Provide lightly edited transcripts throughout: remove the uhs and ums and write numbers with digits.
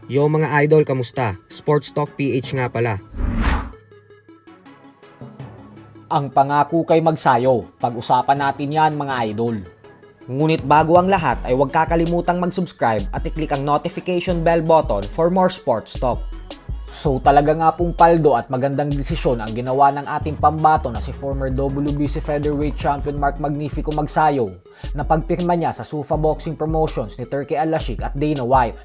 Yo mga idol, kamusta? Sports Talk PH nga pala. Ang pangako kay Magsayo, pag-usapan natin yan mga idol. Ngunit bago ang lahat ay huwag kakalimutang mag-subscribe at i-click ang notification bell button for more sports talk. So talaga nga pong paldo at magandang desisyon ang ginawa ng ating pambato na si former WBC Featherweight Champion Mark Magnifico Magsayo na pagpirma niya sa SUFA Boxing Promotions ni Turki Al-Ashik at Dana White.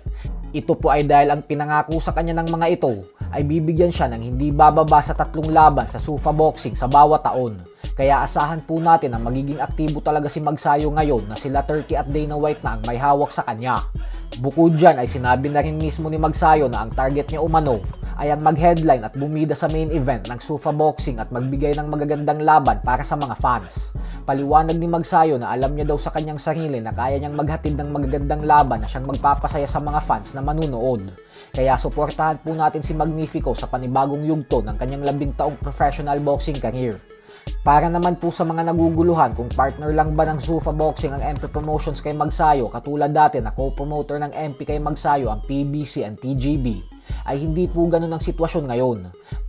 Ito po ay dahil ang pinangako sa kanya ng mga ito ay bibigyan siya ng hindi bababa sa 3 laban sa SUFA Boxing sa bawat taon. Kaya asahan po natin na magiging aktibo talaga si Magsayo ngayon na sila Turki at Dana White na ang may hawak sa kanya. Bukod dyan ay sinabi na rin mismo ni Magsayo na ang target niya umano ay ang mag-headline at bumida sa main event ng SUFA Boxing at magbigay ng magagandang laban para sa mga fans. Paliwanag ni Magsayo na alam niya daw sa kanyang sarili na kaya niyang maghatid ng magagandang laban na siyang magpapasaya sa mga fans na manunood. Kaya suportahan po natin si Magnifico sa panibagong yugto ng kanyang 10 taong professional boxing career. Para naman po sa mga naguguluhan kung partner lang ba ng SUFA Boxing ang MP Promotions kay Magsayo katulad dati na co-promoter ng MP kay Magsayo ang PBC and TGB, ay hindi po ganun ang sitwasyon ngayon.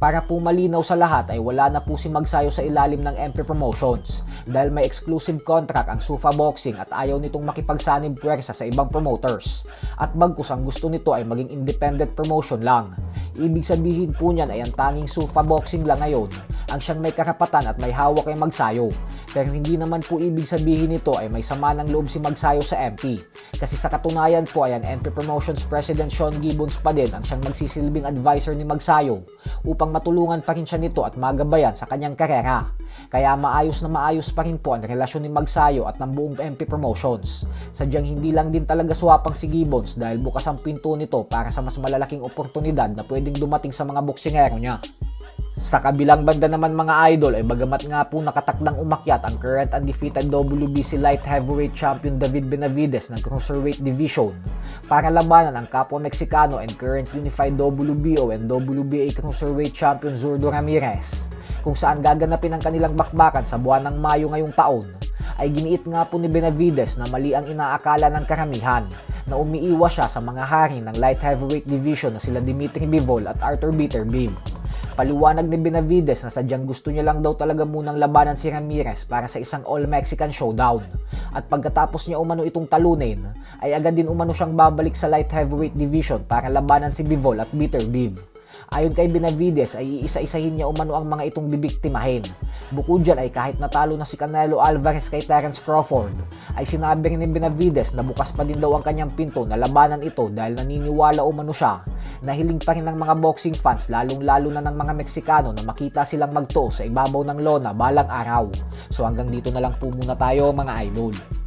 Para po malinaw sa lahat ay wala na po si Magsayo sa ilalim ng MP Promotions dahil may exclusive contract ang SUFA Boxing at ayaw nitong makipagsanib puwersa sa ibang promoters. At bagkus ang gusto nito ay maging independent promotion lang. Ibig sabihin po niyan ay ang tanging SUFA Boxing lang ngayon ang siyang may karapatan at may hawak kay Magsayo. Pero hindi naman po ibig sabihin nito ay may sama ng loob si Magsayo sa MP. Kasi sa katunayan po ay ang MP Promotions President Sean Gibbons pa din ang siyang magsisilbing advisor ni Magsayo upang matulungan pa rin siya nito at magabayan sa kanyang karera. Kaya maayos na maayos pa rin po ang relasyon ni Magsayo at ng buong MP Promotions. Sadyang hindi lang din talaga swapang si Gibbons dahil bukas ang pinto nito para sa mas malalaking oportunidad na pwedeng dumating sa mga boksingero niya. Sa kabilang banda naman mga idol ay bagamat nga po nakatakdang umakyat ang current undefeated WBC Light Heavyweight Champion David Benavides ng Cruiserweight Division para labanan ang kapwa Meksikano and current unified WBO and WBA Cruiserweight Champion Zurdo Ramirez, kung saan gaganapin ang kanilang bakbakan sa buwan ng Mayo ngayong taon, ay giniit nga po ni Benavides na mali ang inaakala ng karamihan na umiiwas siya sa mga hari ng Light Heavyweight Division na sila Dimitri Bivol at Arthur Beterbiev. Paliwanag ni Benavides na sadyang gusto niya lang daw talaga munang labanan si Ramirez para sa isang All-Mexican showdown. At pagkatapos niya umano itong talunin, ay agad din umano siyang babalik sa Light Heavyweight Division para labanan si Bivol at Beterbiev. Ayon kay Benavides ay iisa-isahin niya umano ang mga itong bibiktimahin. Bukod dyan ay kahit natalo na si Canelo Alvarez kay Terence Crawford, ay sinabi rin ni Benavides na bukas pa din daw ang kanyang pinto na labanan ito dahil naniniwala umano siya na hiling pa rin ng mga boxing fans lalong-lalo na ng mga Meksikano na makita silang magtuo sa ibabaw ng lona balang araw. So hanggang dito na lang po muna tayo mga idol.